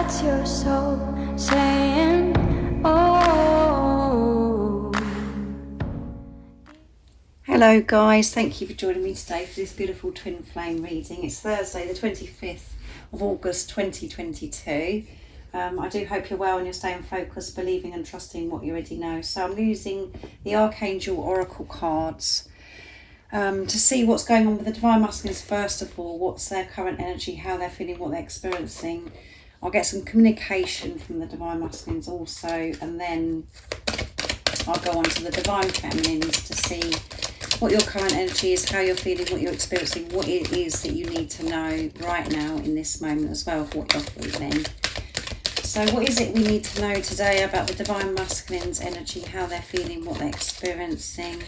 That's your soul saying, oh. Hello guys, thank you for joining me today for this beautiful twin flame reading. It's Thursday the 25th of August 2022. I do hope you're well and you're staying focused, believing and trusting what you already know. So I'm using the Archangel Oracle cards to see what's going on with the Divine Masculines first of all. What's their current energy, how they're feeling, what they're experiencing. I'll get some communication from the Divine Masculines also, and then I'll go on to the Divine Feminines to see what your current energy is, how you're feeling, what you're experiencing, what it is that you need to know right now in this moment as well, what you're feeling. So what is it we need to know today about the Divine Masculines energy, how they're feeling, what they're experiencing?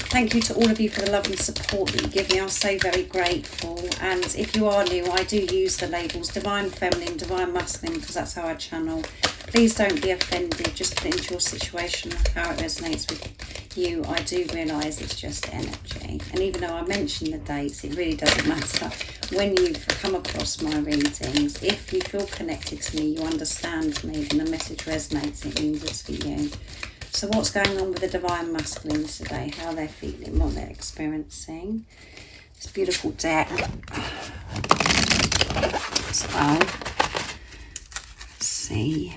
Thank you to all of you for the love and support that you give me. I'm so very grateful. And if you are new, I do use the labels Divine Feminine, Divine Masculine, because that's how I channel. Please don't be offended. Just put into your situation how it resonates with you. I do realise it's just energy. And even though I mention the dates, it really doesn't matter. When you've come across my readings, if you feel connected to me, you understand me, and the message resonates, it means it's for you. So what's going on with the Divine Masculines today? How they're feeling, what they're experiencing. This beautiful deck as well. Let's see.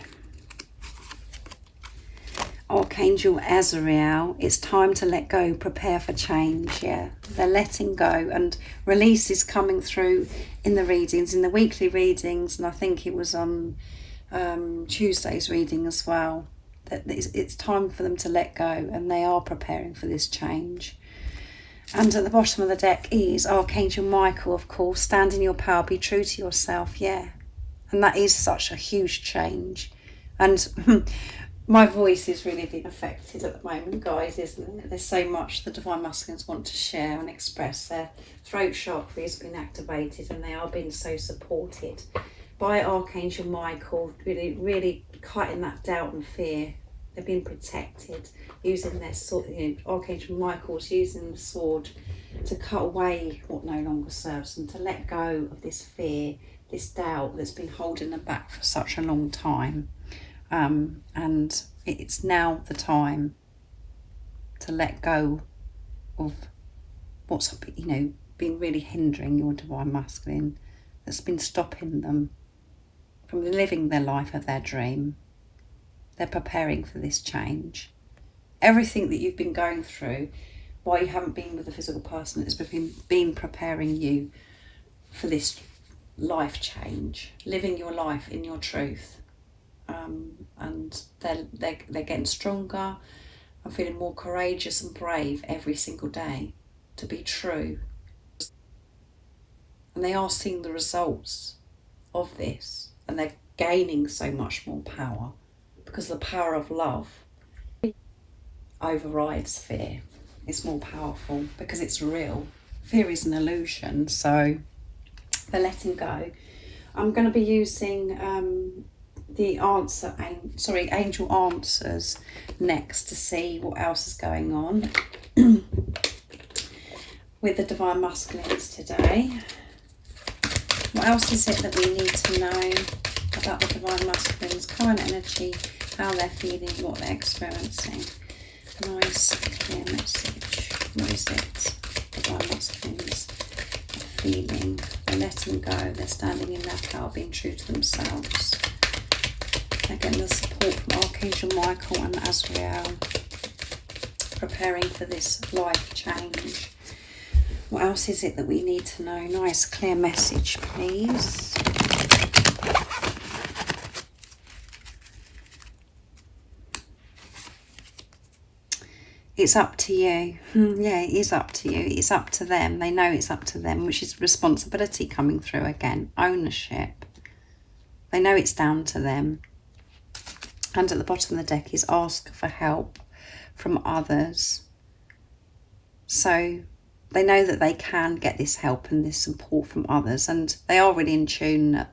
Archangel Azrael, it's time to let go, prepare for change. Yeah, they're letting go, and release is coming through in the readings, in the weekly readings, and I think it was on Tuesday's reading as well. That it's time for them to let go, and they are preparing for this change. And at the bottom of the deck is Archangel Michael, of course. Stand in your power, be true to yourself. Yeah, and that is such a huge change. And my voice is really being affected at the moment, guys, isn't it? There's so much the Divine Masculines want to share and express. Their throat chakra has been activated, and they are being so supported by Archangel Michael, really cutting that doubt and fear. They're being protected, using their sword. Archangel Michael's using the sword to cut away what no longer serves them, to let go of this fear, this doubt that's been holding them back for such a long time. And it's now the time to let go of what's been really hindering your Divine Masculine, that's been stopping them from living their life of their dream. They're preparing for this change. Everything that you've been going through while you haven't been with a physical person has been preparing you for this life change, living your life in your truth. And they're getting stronger and feeling more courageous and brave every single day to be true. And they are seeing the results of this, and they're gaining so much more power, because the power of love overrides fear. It's more powerful because it's real. Fear is an illusion, so they're letting go. I'm going to be using the angel answers next to see what else is going on with the Divine Masculines today. What else is it that we need to know about the Divine Masculines, current energy, how they're feeling, what they're experiencing? Nice clear message. What is it? Divine Masculines are feeling. They're letting go. They're standing in their power, being true to themselves. They're getting the support from Archangel Michael and Azrael, preparing for this life change. What else is it that we need to know? Nice clear message, please. It's up to you. Yeah, it is up to you. It's up to them. They know it's up to them, which is responsibility coming through again. Ownership. They know it's down to them. And at the bottom of the deck is ask for help from others. So they know that they can get this help and this support from others, and they are really in tune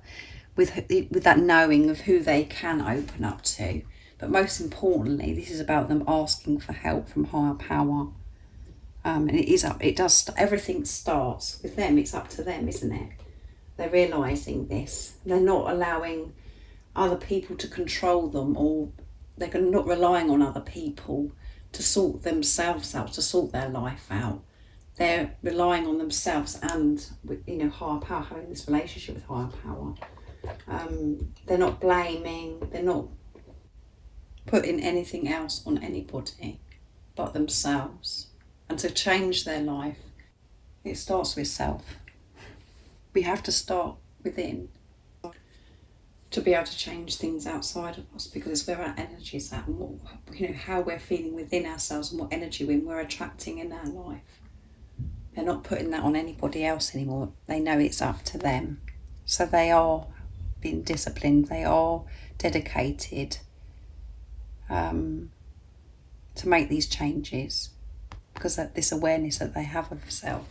with that knowing of who they can open up to. But most importantly, this is about them asking for help from higher power. And everything starts with them. It's up to them, isn't it? They're realising this. They're not allowing other people to control them, or they're not relying on other people to sort themselves out, to sort their life out. They're relying on themselves and, you know, higher power, having this relationship with higher power. They're not blaming, they're not putting anything else on anybody but themselves. And to change their life, it starts with self. We have to start within to be able to change things outside of us, because it's where our energy's at, and what, you know, how we're feeling within ourselves and what energy we're attracting in our life. They're not putting that on anybody else anymore. They know it's up to them. So they are being disciplined, they are dedicated to make these changes, because of this awareness that they have of self.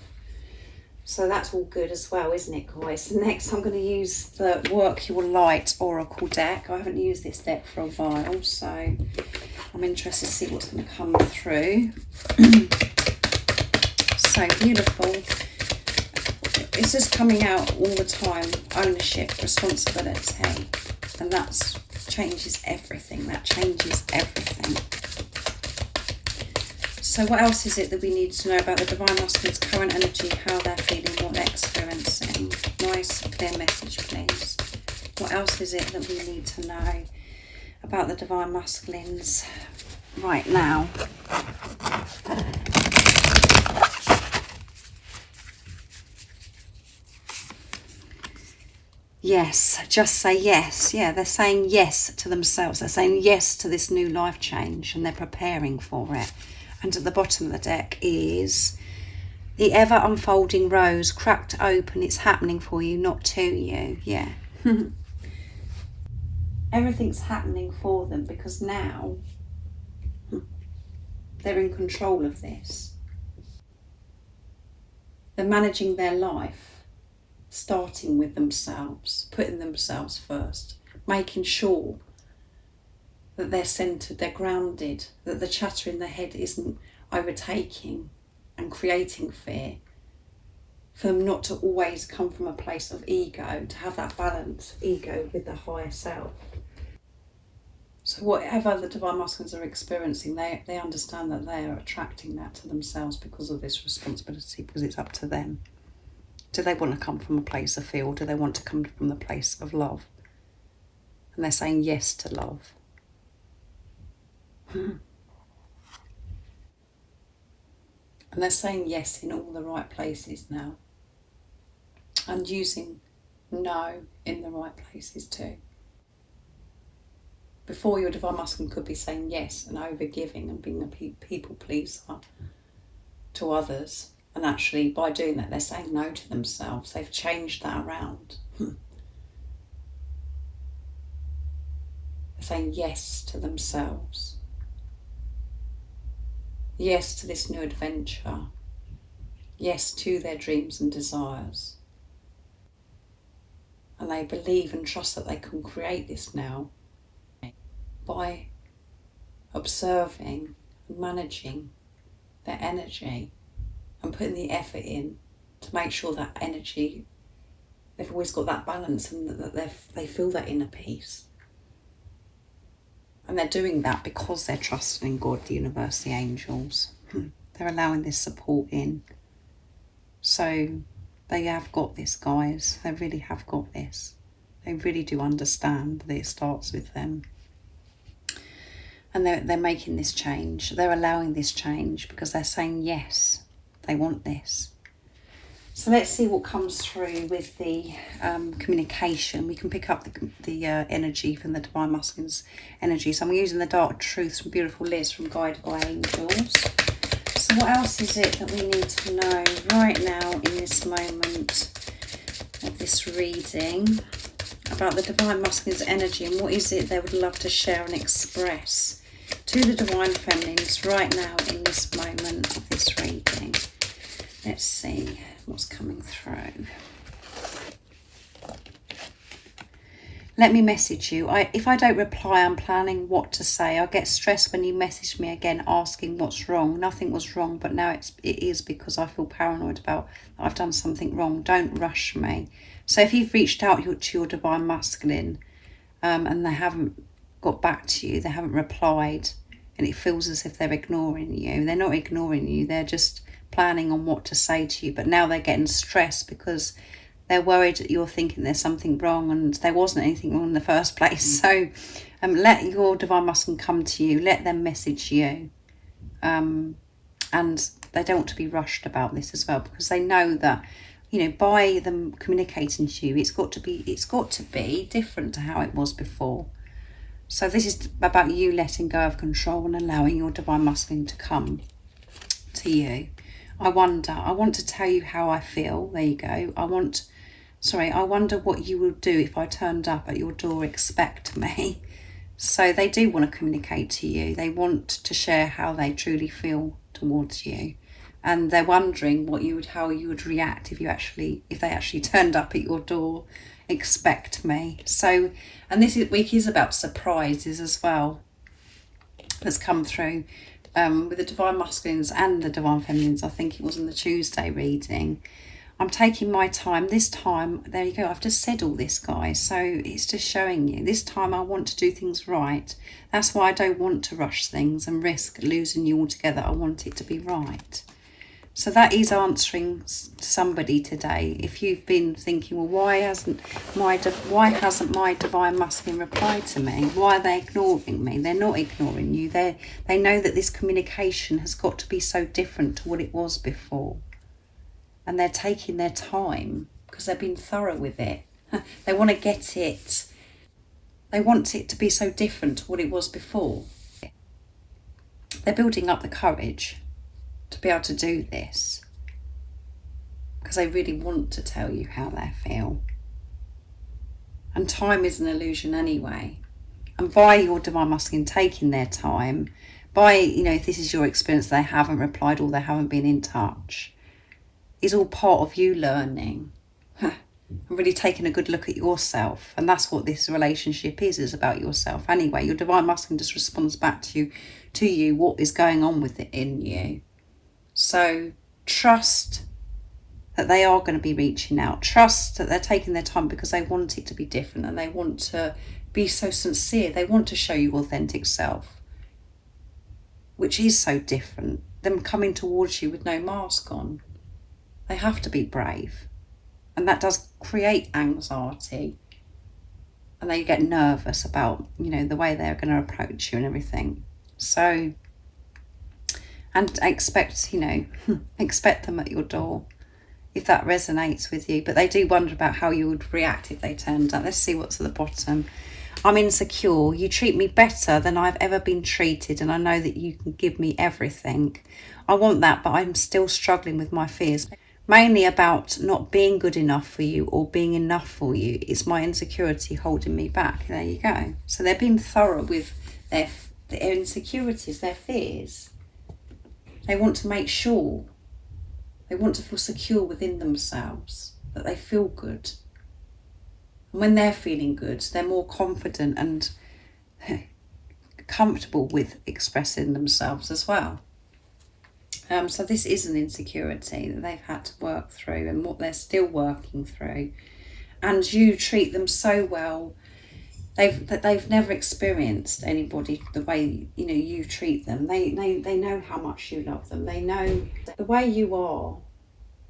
So that's all good as well, isn't it, guys? So next I'm going to use the Work Your Light Oracle deck. I haven't used this deck for a while, so I'm interested to see what's going to come through. So beautiful. It's just coming out all the time. Ownership, responsibility. And that changes everything. That changes everything. So what else is it that we need to know about the Divine Masculine's current energy, how they're feeling, what they're experiencing? Nice, clear message, please. What else is it that we need to know about the Divine Masculines right now? Yes, just say yes. Yeah, they're saying yes to themselves. They're saying yes to this new life change, and they're preparing for it. And at the bottom of the deck is the ever unfolding rose, cracked open. It's happening for you, not to you. Yeah. Everything's happening for them, because now they're in control of this. They're managing their life, starting with themselves, putting themselves first, making sure that they're centered, they're grounded, that the chatter in their head isn't overtaking and creating fear. For them not to always come from a place of ego, to have that balance, ego with the higher self. So whatever the Divine Masculines are experiencing, they understand that they are attracting that to themselves because of this responsibility, because it's up to them. Do they want to come from a place of fear, or do they want to come from the place of love? And they're saying yes to love. And they're saying yes in all the right places now. And using no in the right places too. Before, your Divine Masculine could be saying yes and over-giving and being a people pleaser to others. And actually, by doing that, they're saying no to themselves. They've changed that around. They're saying yes to themselves. Yes to this new adventure. Yes to their dreams and desires. And they believe and trust that they can create this now by observing and managing their energy and putting the effort in to make sure that energy, they've always got that balance, and that they feel that inner peace. And they're doing that because they're trusting in God, the universe, the angels. They're allowing this support in. So they have got this, guys. They really have got this. They really do understand that it starts with them. And they're making this change. They're allowing this change because they're saying yes. They want this. So let's see what comes through with the communication. We can pick up the energy from the Divine Masculine's energy. So I'm using the Dark Truths from Beautiful Liz from Guided by Angels. So what else is it that we need to know right now in this moment of this reading about the Divine Masculine's energy, and what is it they would love to share and express to the Divine Feminines right now in this moment of this reading? Let's see what's coming through. Let me message you. If I don't reply, I'm planning what to say. I get stressed when you message me again asking what's wrong. Nothing was wrong, but now it is because I feel paranoid about I've done something wrong. Don't rush me. So if you've reached out to your Divine Masculine, and they haven't got back to you, they haven't replied, and it feels as if they're ignoring you. They're not ignoring you, they're just planning on what to say to you, but now they're getting stressed because they're worried that you're thinking there's something wrong, and there wasn't anything wrong in the first place. So let your divine masculine come to you, let them message you, and they don't want to be rushed about this as well, because they know that, you know, by them communicating to you, it's got to be different to how it was before. So this is about you letting go of control and allowing your divine masculine to come to you. I want to tell you how I feel. There you go. I wonder what you would do if I turned up at your door. Expect me. So they do want to communicate to you. They want to share how they truly feel towards you. And they're wondering how you would react if they actually turned up at your door. Expect me. So, and this week is about surprises as well. That's come through with the divine masculines and the divine feminines. I think it was in the Tuesday reading. I'm taking my time. This time, there you go. I've just said all this, guys. So it's just showing you. This time I want to do things right. That's why I don't want to rush things and risk losing you altogether. I want it to be right. So that is answering somebody today. If you've been thinking, well, why hasn't my divine masculine replied to me? Why are they ignoring me? They're not ignoring you. They know that this communication has got to be so different to what it was before. And they're taking their time because they've been thorough with it. They want to get it. They want it to be so different to what it was before. They're building up the courage to be able to do this because they really want to tell you how they feel. And time is an illusion anyway. And by your divine masculine taking their time, by, you know, if this is your experience, they haven't replied or they haven't been in touch, is all part of you learning and really taking a good look at yourself. And that's what this relationship is about yourself anyway. Your divine masculine just responds back to you what is going on with it in you. So trust that they are going to be reaching out. Trust that they're taking their time because they want it to be different and they want to be so sincere. They want to show you authentic self, which is so different. Them coming towards you with no mask on. They have to be brave. And that does create anxiety. And they get nervous about, you know, the way they're going to approach you and everything. So, and expect them at your door if that resonates with you. But they do wonder about how you would react if they turned up. Let's see what's at the bottom. I'm insecure. You treat me better than I've ever been treated, and I know that you can give me everything. I want that, but I'm still struggling with my fears. Mainly about not being good enough for you or being enough for you. It's my insecurity holding me back. There you go. So they're being thorough with their insecurities, their fears. They want to make sure. They want to feel secure within themselves, that they feel good. And when they're feeling good, they're more confident and comfortable with expressing themselves as well. So this is an insecurity that they've had to work through and what they're still working through. And you treat them so well. They've never experienced anybody the way, you know, you treat them. They know how much you love them. They know the way you are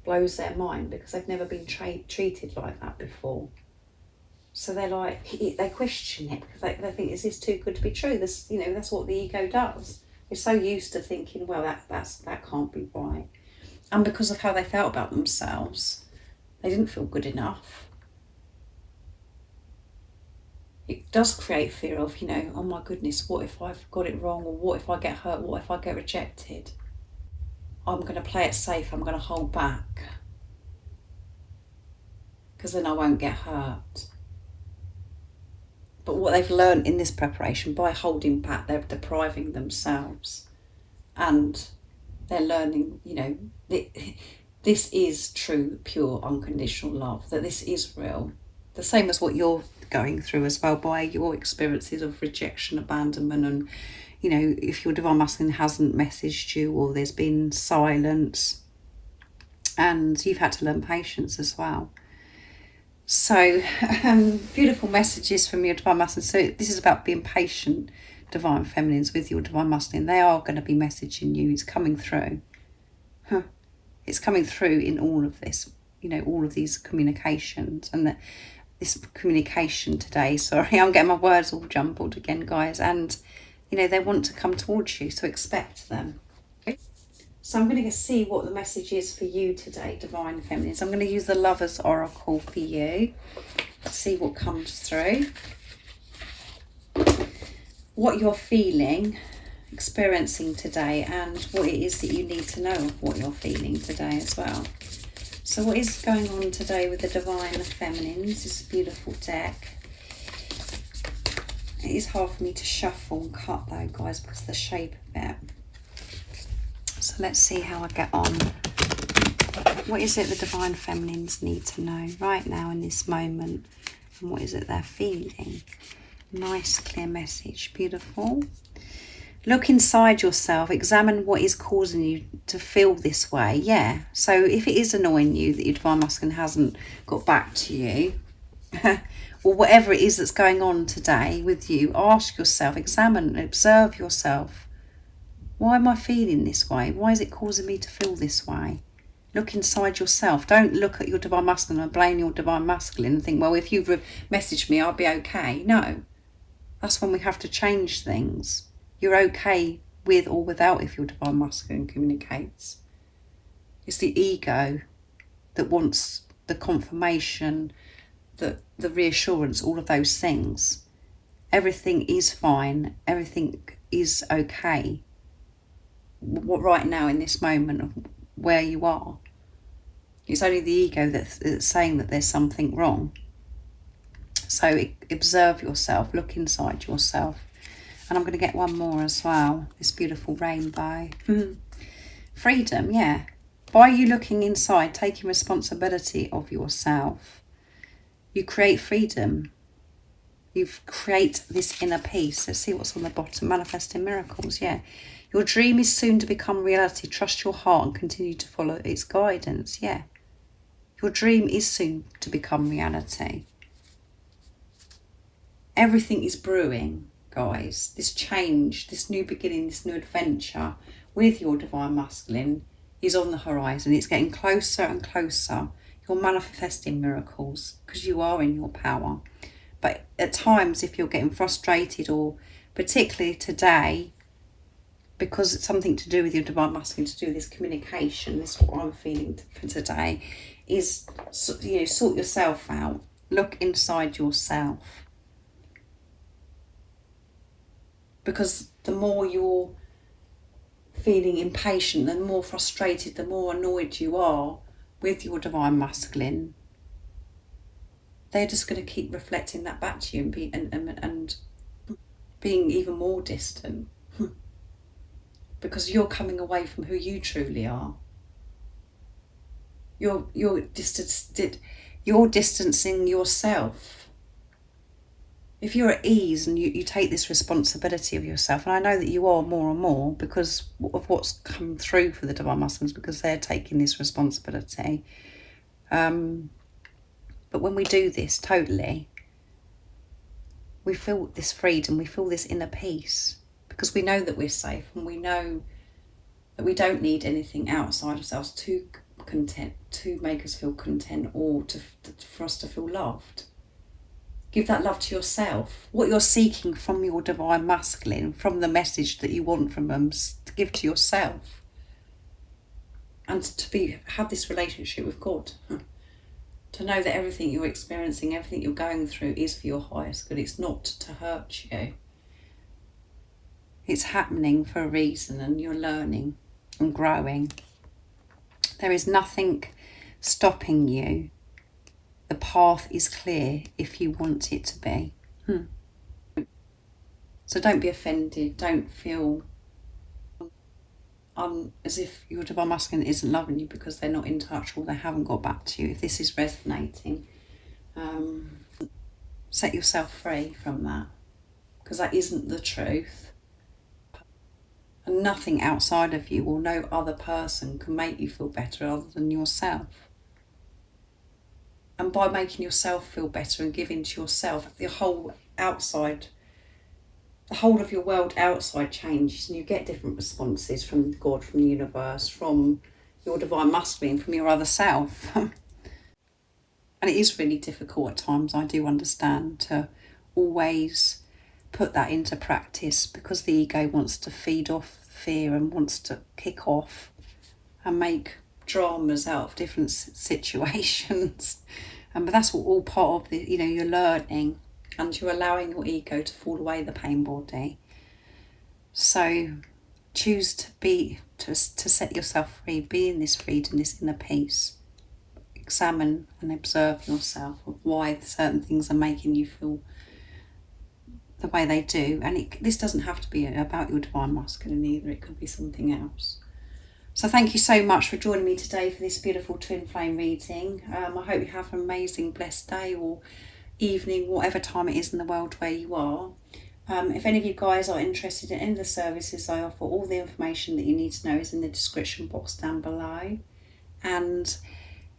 blows their mind because they've never been treated like that before. So they're like, they question it because they think, is this too good to be true? This, you know, that's what the ego does. We're so used to thinking, well, that can't be right. And because of how they felt about themselves, they didn't feel good enough. It does create fear of, you know, oh my goodness, what if I've got it wrong? Or what if I get hurt? What if I get rejected? I'm going to play it safe. I'm going to hold back. Because then I won't get hurt. But what they've learned in this preparation, by holding back, they're depriving themselves. And they're learning, you know, this is true, pure, unconditional love, that this is real. The same as what you're going through as well, by your experiences of rejection, abandonment, and, you know, if your divine masculine hasn't messaged you or there's been silence, and you've had to learn patience as well. So, beautiful messages from your Divine Masculine. So this is about being patient, Divine Feminines, with your Divine Masculine. They are going to be messaging you. It's coming through. It's coming through in all of this, all of these communications. And this communication today, sorry, I'm getting my words all jumbled again, guys. And, they want to come towards you, so expect them. So I'm going to see what the message is for you today, Divine Feminines. I'm going to use the Lover's Oracle for you. See what comes through. What you're feeling, experiencing today, and what it is that you need to know of what you're feeling today as well. So what is going on today with the Divine Feminines? This is a beautiful deck. It is hard for me to shuffle and cut though, guys, because of the shape of it. So let's see how I get on. What is it the Divine Feminines need to know right now in this moment? And what is it they're feeling? Nice, clear message. Beautiful. Look inside yourself. Examine what is causing you to feel this way. Yeah. So if it is annoying you that your Divine Masculine hasn't got back to you, or whatever it is that's going on today with you, ask yourself, examine, observe yourself. Why am I feeling this way? Why is it causing me to feel this way? Look inside yourself. Don't look at your Divine Masculine and blame your Divine Masculine and think, well, if you've messaged me, I'll be okay. No. That's when we have to change things. You're okay with or without if your Divine Masculine communicates. It's the ego that wants the confirmation, the reassurance, all of those things. Everything is fine. Everything is okay. Right now in this moment of where you are, it's only the ego that's saying that there's something wrong. So observe yourself, look inside yourself. And I'm going to get one more as well, this beautiful rainbow. Freedom, yeah. By you looking inside, taking responsibility of yourself, you create freedom. You create this inner peace. Let's see what's on the bottom. Manifesting miracles, yeah. Your dream is soon to become reality. Trust your heart and continue to follow its guidance. Yeah. Your dream is soon to become reality. Everything is brewing, guys. This change, this new beginning, this new adventure with your Divine Masculine is on the horizon. It's getting closer and closer. You're manifesting miracles because you are in your power. But at times, if you're getting frustrated, or particularly today, because it's something to do with your Divine Masculine, to do with this communication, this is what I'm feeling for today, is, sort yourself out. Look inside yourself. Because the more you're feeling impatient, the more frustrated, the more annoyed you are with your Divine Masculine, they're just going to keep reflecting that back to you and being even more distant. Because you're coming away from who you truly are. You're distancing yourself. If you're at ease and you take this responsibility of yourself, and I know that you are more and more because of what's come through for the Divine Masculines, because they're taking this responsibility. But when we do this totally, we feel this freedom, we feel this inner peace. Because we know that we're safe, and we know that we don't need anything outside of ourselves to make us feel content, or for us to feel loved. Give that love to yourself. What you're seeking from your Divine Masculine, from the message that you want from them, to give to yourself. And to have this relationship with God. To know that everything you're experiencing, everything you're going through is for your highest good. It's not to hurt you. It's happening for a reason, and you're learning and growing. There is nothing stopping you. The path is clear if you want it to be. So don't be offended. Don't feel as if your Divine Masculine isn't loving you because they're not in touch or they haven't got back to you. If this is resonating, set yourself free from that, because that isn't the truth. And nothing outside of you or no other person can make you feel better other than yourself. And by making yourself feel better and giving to yourself, the whole of your world outside changes, and you get different responses from God, from the universe, from your divine masculine, from your other self. And it is really difficult at times, I do understand, to always put that into practice, because the ego wants to feed off fear and wants to kick off and make dramas out of different situations. But that's all part of the, you're learning, and you're allowing your ego to fall away the pain body. So choose to set yourself free, be in this freedom, this inner peace. Examine and observe yourself, why certain things are making you feel the way they do. And this doesn't have to be about your divine masculine either, it could be something else. So thank you so much for joining me today for this beautiful twin flame reading. I hope you have an amazing, blessed day or evening, whatever time it is in the world where you are. If any of you guys are interested in any of the services I offer, all the information that you need to know is in the description box down below. And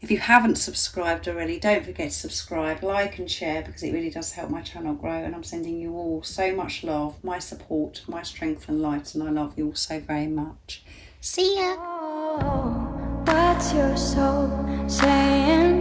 if you haven't subscribed already, don't forget to subscribe, like and share, because it really does help my channel grow. And I'm sending you all so much love, my support, my strength and light, and I love you all so very much. See ya! Oh, what's your soul saying?